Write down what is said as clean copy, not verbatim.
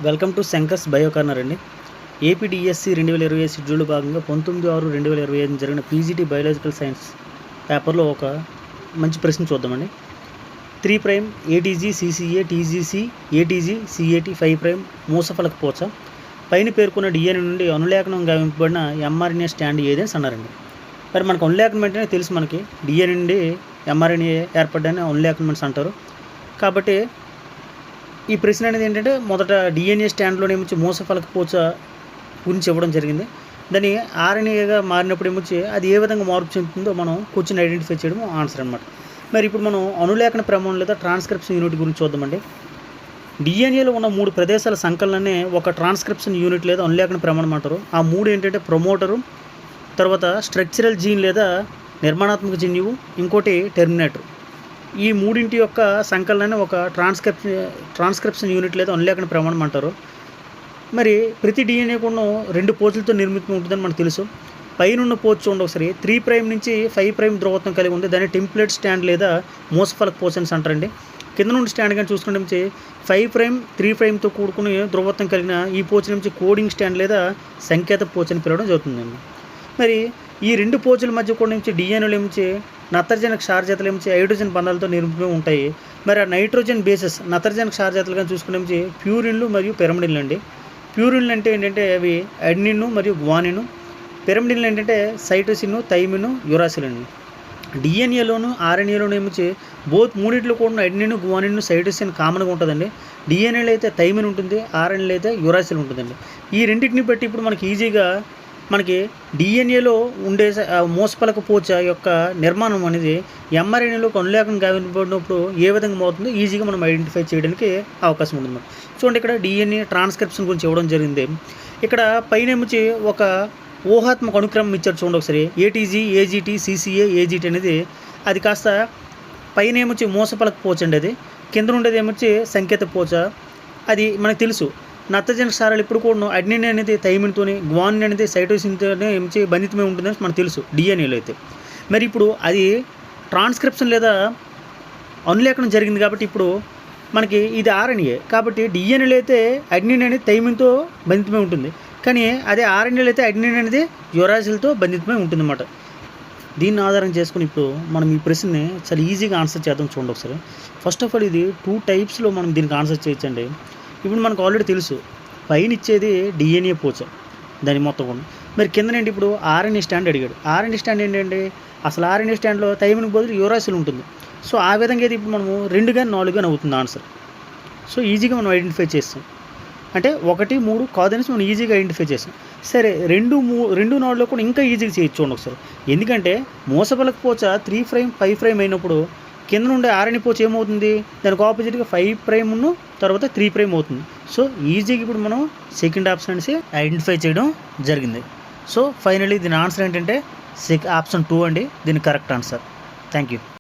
Welcome to Shankar's bio corner అండి. APDSC 2020 schedule భాగంగా 19/6/2025 జరిగిన పీజీటీ బయాలజికల్ సైన్స్ పేపర్లో ఒక మంచి ప్రశ్న చూద్దామండి. 3' ఏటీజీ సిసిఏ టీజీసీ ఏటీజీ సిఏటీ 5' మూసఫలక పోచ పైన పేర్కొన్న డిఎన్ఏ నుండి అనులేఖనం గావింపబడిన ఎంఆర్ఎన్ఏ స్టాండ్ ఏదని అన్నారండి. మరి మనకు అనులేఖనం అంటేనే తెలుసు, మనకి డిఎన్ఏ నుండి ఎంఆర్ఎన్ఏ ఏర్పడ్డాన్ని అనులేఖనమెంట్స్ అంటారు. కాబట్టి ఈ ప్రశ్న అనేది ఏంటంటే, మొదట డిఎన్ఏ స్టాండ్లోనే ఏమొచ్చి మూసఫలక పోచ గురించి ఇవ్వడం జరిగింది. దాన్ని ఆర్ఎన్ఏగా మారినప్పుడు ఏమొచ్చి అది ఏ విధంగా మార్పు చెందుతుందో మనం క్వశ్చన్ ఐడెంటిఫై చేయడం ఆన్సర్ అనమాట. మరి ఇప్పుడు మనం అనులేఖన ప్రమాణం లేదా ట్రాన్స్క్రిప్షన్ యూనిట్ గురించి చూద్దామండి. డిఎన్ఏలో ఉన్న 3 ప్రదేశాల సంకలనాన్ని ఒక ట్రాన్స్క్రిప్షన్ యూనిట్ లేదా అనులేఖన ప్రమాణం అంటారు. ఆ 3 ఏంటంటే ప్రమోటరు, తర్వాత స్ట్రక్చరల్ జీన్ లేదా నిర్మాణాత్మక జన్యువు, ఇంకోటి టెర్మినేటర్. ఈ మూడింటి యొక్క సంకలనాన్ని ఒక ట్రాన్స్క్రిప్షన్ యూనిట్ లేదా అనులేఖన ప్రమాణం అంటారు. మరి ప్రతి డిఎన్ఏ కూడా 2 పోచులతో నిర్మితం ఉంటుందని మనకు తెలుసు. పైన పోచు చూడండి ఒకసారి, 3' నుంచి 5' ధ్రువత్వం కలిగి ఉంది. దాన్ని టెంప్లేట్ స్టాండ్ లేదా మూసఫలక పోచ అని అంటారండి. కింద నుండి స్టాండ్ కానీ చూసుకుంటే నుంచి 5', 3'తో కూడుకుని ధ్రువత్వం కలిగిన ఈ పోచు నుంచి కోడింగ్ స్టాండ్ లేదా సంకేత పోచ అని పిలవడం జరుగుతుందండి. మరి ఈ 2 పోచుల మధ్య కూడా నుంచి డిఎన్ఏలు ఏమించి నత్రజన క్షారజాతలు ఏమించి హైడ్రోజన్ బంధాలతో నిర్మితమై ఉంటాయి. మరి ఆ నైట్రోజన్ బేసెస్ నత్రజన క్షారజాతలు కానీ చూసుకునే ప్యూరిన్లు మరియు పిరమిడిన్లు అండి. ప్యూరిన్లు అంటే ఏంటంటే అవి అడినిన్ మరియు గ్వానిన్. పిరమిడిన్లు ఏంటంటే సైటోసిన్, థైమిన్, యురాసిల్ అండి. డిఎన్ఏలోను ఆర్ఎన్ఏలోను ఏమించి మూడింటిలో కూడా అడినిన్, గ్వానిన్, సైటోసిన్ కామన్గా ఉంటుందండి. డిఎన్ఏలో అయితే థైమిన్ ఉంటుంది, ఆర్ఎన్ఏలో అయితే యురాసిల్ ఉంటుందండి. ఈ రెండింటిని బట్టి ఇప్పుడు మనకి ఈజీగా డిఎన్ఏలో ఉండే మూసఫలక పోచ యొక్క నిర్మాణం అనేది ఎంఆర్ఎన్ఏలోకి అనులేఖనం గావింపబడినప్పుడు ఏ విధంగా మారుతుందో ఈజీగా మనం ఐడెంటిఫై చేయడానికి అవకాశం ఉంటుంది. చూడండి, ఇక్కడ డిఎన్ఏ ట్రాన్స్క్రిప్షన్ గురించి ఇవ్వడం జరిగింది. ఇక్కడ పైన ఏమొచ్చి ఒక ఊహాత్మక అనుక్రమం ఇచ్చారు. చూడండి ఒకసారి, ఏటీజీ ఏజీటీ సిసిఏ ఏజీటీ అనేది అది కాస్త పైన ఏమొచ్చి మూసఫలక పోచ అండి. అది కింద ఉండేది ఏమొచ్చి సంకేత పోచ. అది మనకు తెలుసు. నత్రజన క్షారాలు ఇప్పుడు కూడా అడినిన్ అనేది థైమిన్తోని, గ్వానిన్ అనేది సైటోసిన్తోనే ఏమించి బంధితమై ఉంటుందని మనకు తెలుసు డిఎన్ఏలో అయితే. మరి ఇప్పుడు అది ట్రాన్స్క్రిప్షన్ లేదా అనులేఖనం జరిగింది కాబట్టి ఇప్పుడు మనకి ఇది ఆర్ఎన్ఏ కాబట్టి డిఎన్ఏలో అయితే అడినిన్ అనేది థైమిన్తో బంధితమై ఉంటుంది. కానీ అదే ఆర్ఎన్ఏలో అయితే అడినిన్ అనేది యురాసిల్తో బంధితమై ఉంటుందన్నమాట. దీన్ని ఆధారం చేసుకుని ఇప్పుడు మనం ఈ ప్రశ్నని చాలా ఈజీగా ఆన్సర్ చేద్దాం. చూడండి ఒకసారి. ఫస్ట్ ఆఫ్ ఆల్ ఇది 2 టైప్స్లో మనం దీనికి ఆన్సర్ చేయొచ్చండి. ఇప్పుడు మనకు ఆల్రెడీ తెలుసు, పైన ఇచ్చేది డిఎన్ఏ పోచ దాని మొత్తం కూడా. మరి కిందనేంటి ఇప్పుడు ఆర్ఎన్ఏ స్టాండ్ అడిగాడు. ఆర్ఎన్ఏ స్టాండ్ ఏంటంటే అసలు ఆర్ఎన్ఏ స్టాండ్లో థైమిన్కి బదులు యురాసిల్ ఉంటుంది. సో ఆ విధంగా అయితే ఇప్పుడు మనము 2 కానీ 4 కానీ అవుతుంది ఆన్సర్. సో ఈజీగా మనం ఐడెంటిఫై చేస్తాం. అంటే 1, 3 కాదనేసి మనం ఈజీగా ఐడెంటిఫై చేస్తాం. సరే, 2, 4లో కూడా ఇంకా ఈజీగా చేయొచ్చు. చూడండి ఒకసారి. ఎందుకంటే మూసఫలక పోచ 3', 5' అయినప్పుడు కింద నుండి ఆర్ఎన్ఏ పోచ ఏమవుతుంది, దానికి ఆపోజిట్గా 5' తర్వాత 3' అవుతుంది. సో ఈజీగా ఇప్పుడు మనం సెకండ్ ఆప్షన్ అనేసి ఐడెంటిఫై చేయడం జరిగింది. సో ఫైనల్లీ దీని ఆన్సర్ ఏంటంటే ఆప్షన్ 2 అండి, దీని కరెక్ట్ ఆన్సర్. Thank you.